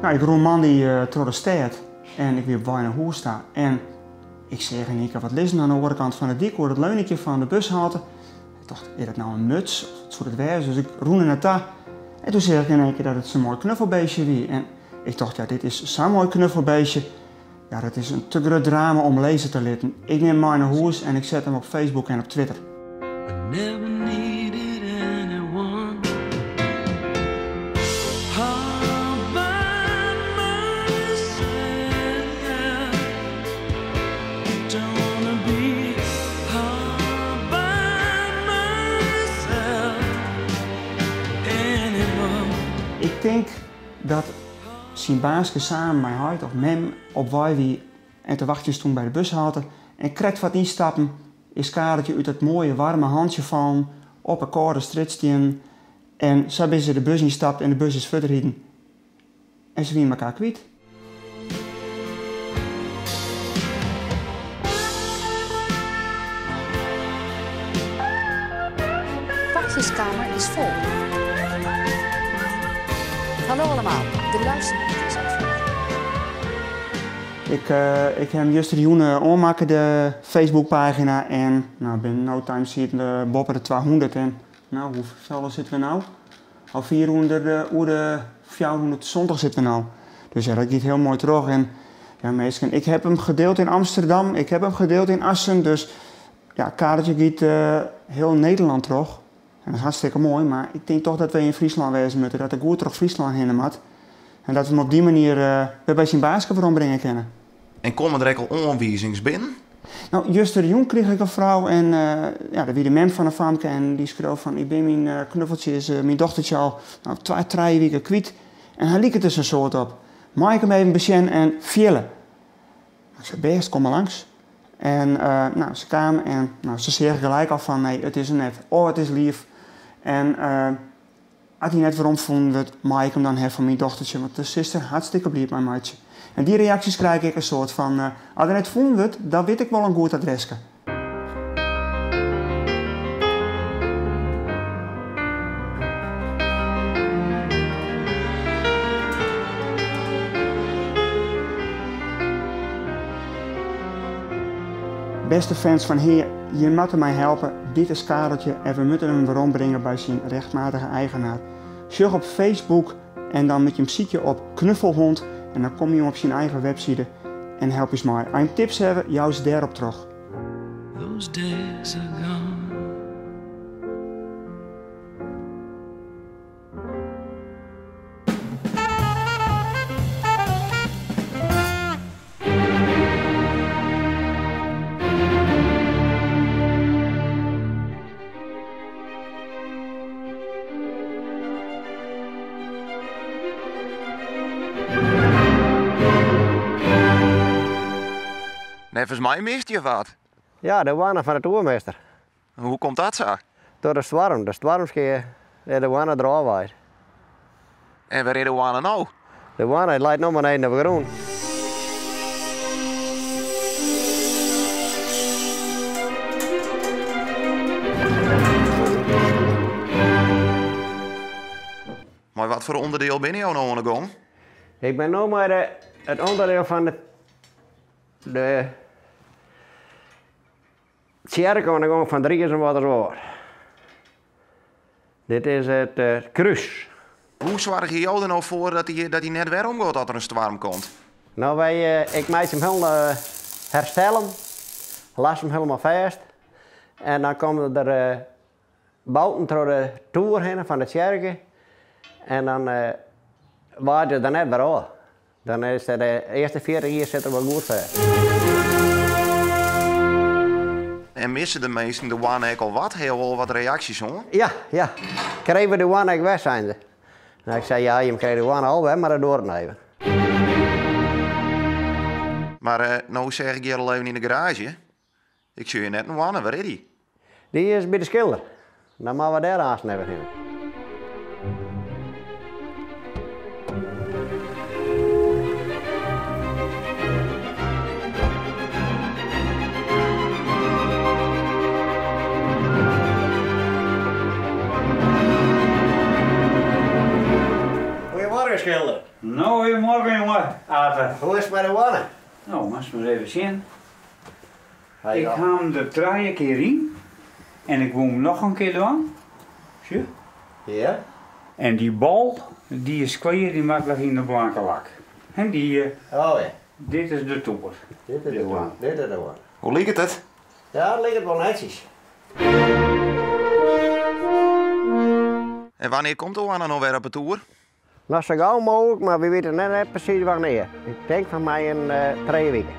Nou, ik roem man die door de stad en ik weer op weinig hoer sta. En ik zeg in één keer wat lezen aan de andere kant van de dik, hoor het leunetje van de bushalte. Ik dacht, is dat nou een muts? Of het soort het wezen? Dus ik roende naar daar. En toen zeg ik in één keer dat het zo'n mooi knuffelbeestje was. En ik dacht, ja, dit is zo'n mooi knuffelbeestje. Ja, dat is een te groot drama om lezen te laten. Ik neem mijn hoes en ik zet hem op Facebook en op Twitter. Ik denk dat zijn baasje samen met hij of mem op wij wie en te wachten stond bij de bushalte en krijgt wat instappen is kadertje uit het mooie warme handje van op een koude stritstien en zo is ze de bus instapt en de bus is verder heen en ze weer elkaar kwijt. De wachtjeskamer is vol. Hallo allemaal, de luisterboek is uitvoerd. Ik heb juist de joenen aanmaken de Facebookpagina en nou, binnen no time zie je boven de 200 en nou, hoeveel zitten we nou? Al 400 de 400 zondag zitten we nou. Dus ja, dat gaat heel mooi terug en ja, meestal, ik heb hem gedeeld in Amsterdam, ik heb hem gedeeld in Assen, dus ja, kadertje gaat heel Nederland terug. En dat is hartstikke mooi, maar ik denk toch dat we in Friesland wezen moeten, dat de goed terug Friesland heen moet. En dat we hem op die manier weer bij zijn baasje brengen kunnen. En komen er ook al aanwijzingen binnen? Nou, juist de jong kreeg ik een vrouw en ja, dat wie de mem van een famke en die schreef van ik ben mijn knuffeltje, is mijn dochtertje al 2-3 weken kwijt. En hij liep het dus een soort op. Mag ik hem even besjen en vielen? Ik zei best, kom maar langs. En nou, ze kwam en nou, ze zeggen gelijk al van nee, het is er net. Oh, het is lief. En als hij net waarom vond, mag ik hem dan hebben van mijn dochtertje, want de zuster hartstikke blij mijn maatje. En die reacties krijg ik een soort van, als hij net vond, dan weet ik wel een goed adresje. Beste fans van Heer, je moet mij helpen. Dit is kadertje en we moeten hem weer ombrengen bij zijn rechtmatige eigenaar. Zoek op Facebook en dan met je muziekje op knuffelhond en dan kom je op zijn eigen website en help je mij. Als je tips hebben, jou is daarop terug. Those days are gone. Nevens mij mist je wat? Ja, de wana van de toermeester. Hoe komt dat zo? Door de storm. De stormskeer de wana eraf uit. En waar is de wana nou? De wana leidt nog maar naar de groen. Maar wat voor onderdeel ben je nou aan de gang? Ik ben nu maar het onderdeel van de kerk aan de gang van Dries en Waterswoord. Dit is het kruis. Hoe zorg je jou er nou voor dat hij net weer omgaat als er een storm komt? Nou, ik maak hem helemaal herstellen, las hem helemaal vast en dan komen er bouten door de toer heen van de kerk en dan waait je er net weer aan. Dan is de eerste 40 jaar zit er wel goed vast. En missen de meesten de one al wat? Heel wel wat reacties hoor? Ja. Kregen we de one weg zijn ze. Nou, ik zei ja, je krijgt de one al weg, maar dat door het even. Maar nou zeg ik je al even in de garage. Ik zie je net een one, waar is die? Die is bij de schilder. Dan moeten we daar aanstaan hebben. Nou, goedemorgen Morgen jongen, Aten. Hoe is het met de wonen? Nou, maar eens maar even zien. Hey, Ik ja. ga hem er 3 keer in. En ik woon nog een keer doen. Zie je? Ja? En die bal, die is kwijt, die maakt lag in de blanke lak. En die, Oh ja. dit is de toer. Dit is de wonen. Dit is de wonen. Hoe ligt het? Ja, dat ligt het wel netjes. En wanneer komt Oana nog weer op de tour? Nou, zo gauw mogelijk, maar we weten net precies wanneer. Ik denk van mij in 3 weken.